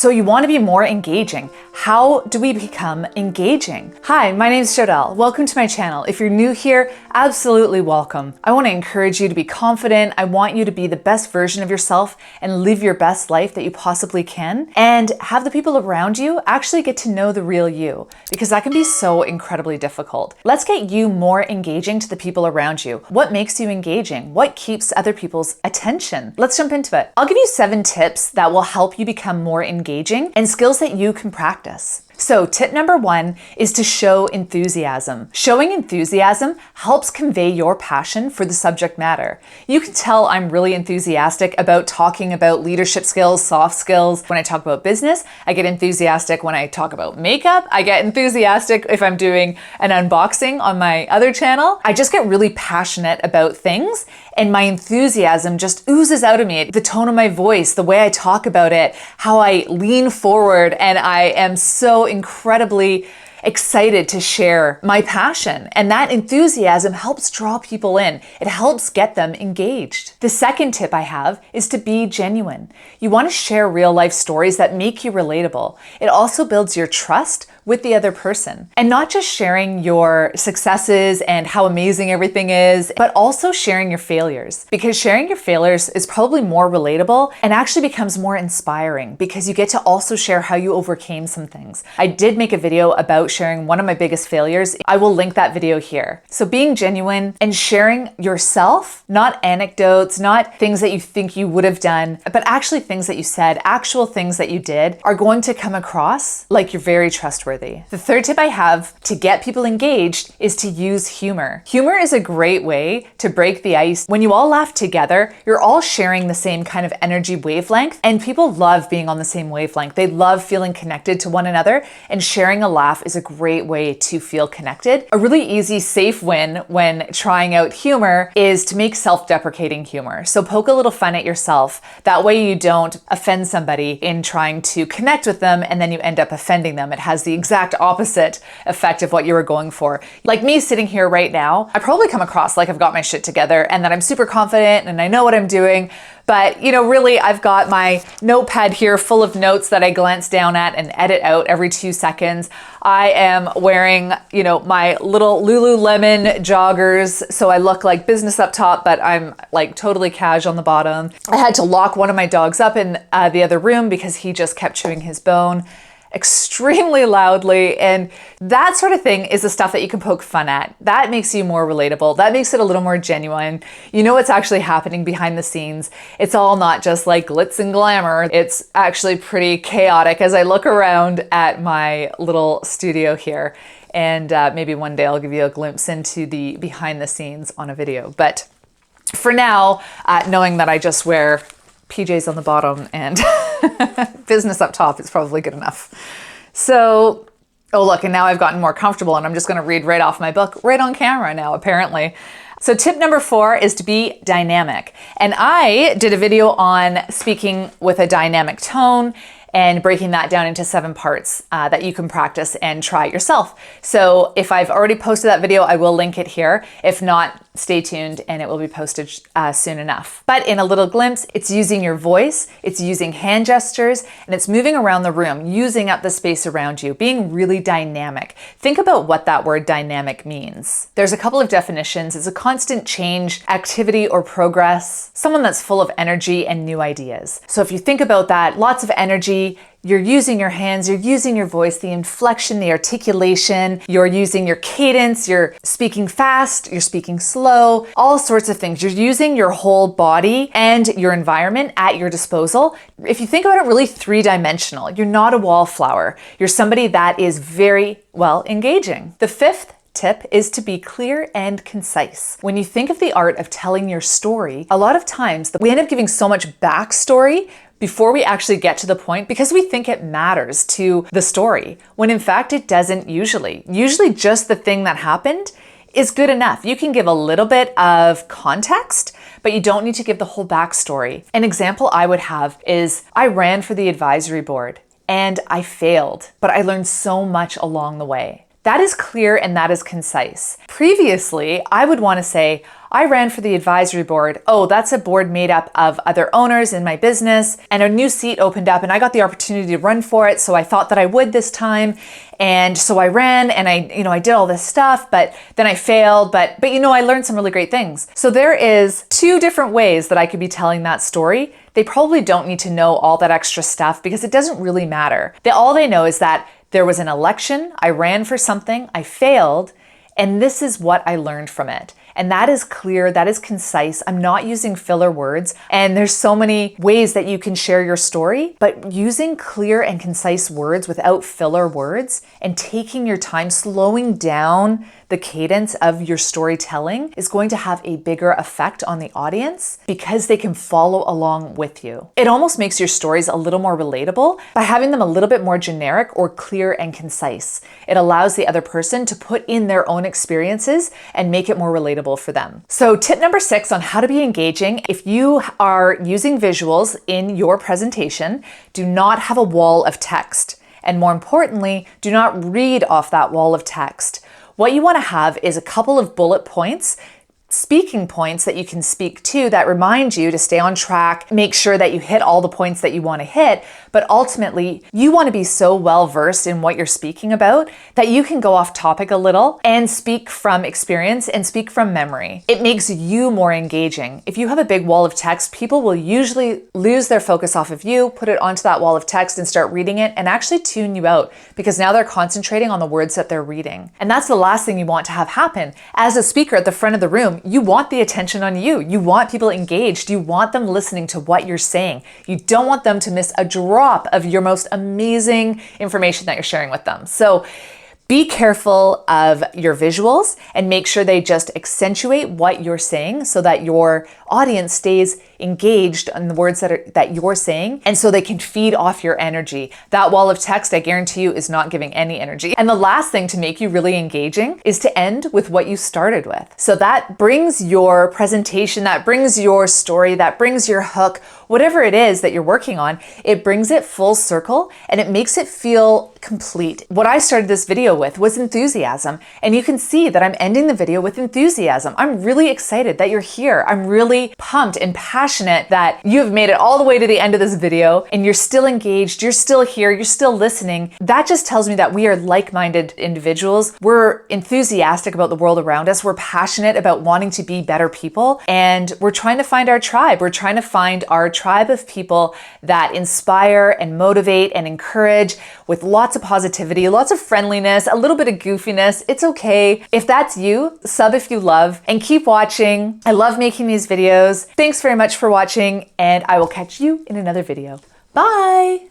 So you want to be more engaging. How do we become engaging? Hi, my name is Jodelle. Welcome to my channel. If you're new here, absolutely welcome. I want to encourage you to be confident. I want you to be the best version of yourself and live your best life that you possibly can, and have the people around you actually get to know the real you, because that can be so incredibly difficult. Let's get you more engaging to the people around you. What makes you engaging? What keeps other people's attention? Let's jump into it. I'll give you 7 tips that will help you become more engaging and skills that you can practice. So tip number 1 is to show enthusiasm. Showing enthusiasm helps convey your passion for the subject matter. You can tell I'm really enthusiastic about talking about leadership skills, soft skills. When I talk about business, I get enthusiastic when I talk about makeup. I get enthusiastic if I'm doing an unboxing on my other channel. I just get really passionate about things, and my enthusiasm just oozes out of me. The tone of my voice, the way I talk about it, how I lean forward, and I am so incredibly excited to share my passion. And that enthusiasm helps draw people in. It helps get them engaged. The second tip I have is to be genuine. You want to share real life stories that make you relatable. It also builds your trust with the other person. And not just sharing your successes and how amazing everything is, but also sharing your failures. Because sharing your failures is probably more relatable and actually becomes more inspiring, because you get to also share how you overcame some things. I did make a video about sharing one of my biggest failures. I will link that video here. So being genuine and sharing yourself, not anecdotes, not things that you think you would have done, but actually things that you said, actual things that you did, are going to come across like you're very trustworthy. The third tip I have to get people engaged is to use humor. Humor is a great way to break the ice. When you all laugh together, you're all sharing the same kind of energy wavelength, and people love being on the same wavelength. They love feeling connected to one another, and sharing a laugh is a great way to feel connected. A really easy, safe win when trying out humor is to make self-deprecating humor. So poke a little fun at yourself. That way you don't offend somebody in trying to connect with them, and then you end up offending them. It has the exact opposite effect of what you were going for. Like me sitting here right now, I probably come across like I've got my shit together and that I'm super confident and I know what I'm doing. But, really, I've got my notepad here full of notes that I glance down at and edit out every 2 seconds. I am wearing, my little Lululemon joggers, so I look like business up top, but I'm like totally cash on the bottom. I had to lock one of my dogs up in the other room because he just kept chewing his bone extremely loudly, and that sort of thing is the stuff that you can poke fun at. That makes you more relatable. That makes it a little more genuine. You know what's actually happening behind the scenes. It's all not just like glitz and glamour. It's actually pretty chaotic as I look around at my little studio here. And maybe one day I'll give you a glimpse into the behind the scenes on a video. But for now, knowing that I just wear PJs on the bottom and business up top is probably good enough. So, oh look, and now I've gotten more comfortable and I'm just gonna read right off my book right on camera now, apparently. So tip number 4 is to be dynamic. And I did a video on speaking with a dynamic tone and breaking that down into 7 parts that you can practice and try yourself. So if I've already posted that video, I will link it here. If not, stay tuned and it will be posted soon enough. But in a little glimpse, it's using your voice, it's using hand gestures, and it's moving around the room, using up the space around you, being really dynamic. Think about what that word dynamic means. There's a couple of definitions. It's a constant change, activity, or progress, someone that's full of energy and new ideas. So if you think about that, lots of energy, you're using your hands, you're using your voice, the inflection, the articulation, you're using your cadence, you're speaking fast, you're speaking slow, all sorts of things. You're using your whole body and your environment at your disposal. If you think about it really 3-dimensional, you're not a wallflower. You're somebody that is very, well, engaging. The 5th tip is to be clear and concise. When you think of the art of telling your story, a lot of times we end up giving so much backstory before we actually get to the point because we think it matters to the story, when in fact it doesn't usually. Usually just the thing that happened is good enough. You can give a little bit of context, but you don't need to give the whole backstory. An example I would have is I ran for the advisory board and I failed, but I learned so much along the way. That is clear and that is concise. Previously, I would want to say, I ran for the advisory board. Oh, that's a board made up of other owners in my business, and a new seat opened up and I got the opportunity to run for it. So I thought that I would this time. And so I ran and I did all this stuff, but then I failed, but I learned some really great things. So there is two different ways that I could be telling that story. They probably don't need to know all that extra stuff because it doesn't really matter. All they know is that there was an election, I ran for something, I failed, and this is what I learned from it. And that is clear, that is concise. I'm not using filler words. And there's so many ways that you can share your story, but using clear and concise words without filler words and taking your time, slowing down the cadence of your storytelling is going to have a bigger effect on the audience because they can follow along with you. It almost makes your stories a little more relatable by having them a little bit more generic or clear and concise. It allows the other person to put in their own experiences and make it more relatable for them. So tip number 6 on how to be engaging. If you are using visuals in your presentation, do not have a wall of text. And more importantly, do not read off that wall of text. What you want to have is a couple of bullet points, speaking points that you can speak to that remind you to stay on track, make sure that you hit all the points that you want to hit, but ultimately you want to be so well versed in what you're speaking about that you can go off topic a little and speak from experience and speak from memory. It makes you more engaging. If you have a big wall of text, people will usually lose their focus off of you, put it onto that wall of text and start reading it and actually tune you out because now they're concentrating on the words that they're reading. And that's the last thing you want to have happen. As a speaker at the front of the room, you want the attention on you. You want people engaged. You want them listening to what you're saying. You don't want them to miss a drop of your most amazing information that you're sharing with them. So be careful of your visuals and make sure they just accentuate what you're saying so that your audience stays engaged in the words that you're saying, and so they can feed off your energy. That wall of text, I guarantee you, is not giving any energy. And the last thing to make you really engaging is to end with what you started with. So that brings your presentation, that brings your story, that brings your hook, whatever it is that you're working on, it brings it full circle and it makes it feel complete. What I started this video with was enthusiasm, and you can see that I'm ending the video with enthusiasm. I'm really excited that you're here. I'm really pumped and passionate that you've made it all the way to the end of this video and you're still engaged, you're still here, you're still listening. That just tells me that we are like-minded individuals. We're enthusiastic about the world around us. We're passionate about wanting to be better people, and we're trying to find our tribe. We're trying to find our tribe of people that inspire and motivate and encourage with lots of positivity, lots of friendliness, a little bit of goofiness. It's okay. If that's you, sub if you love, and keep watching. I love making these videos. Thanks very much for watching, and I will catch you in another video. Bye!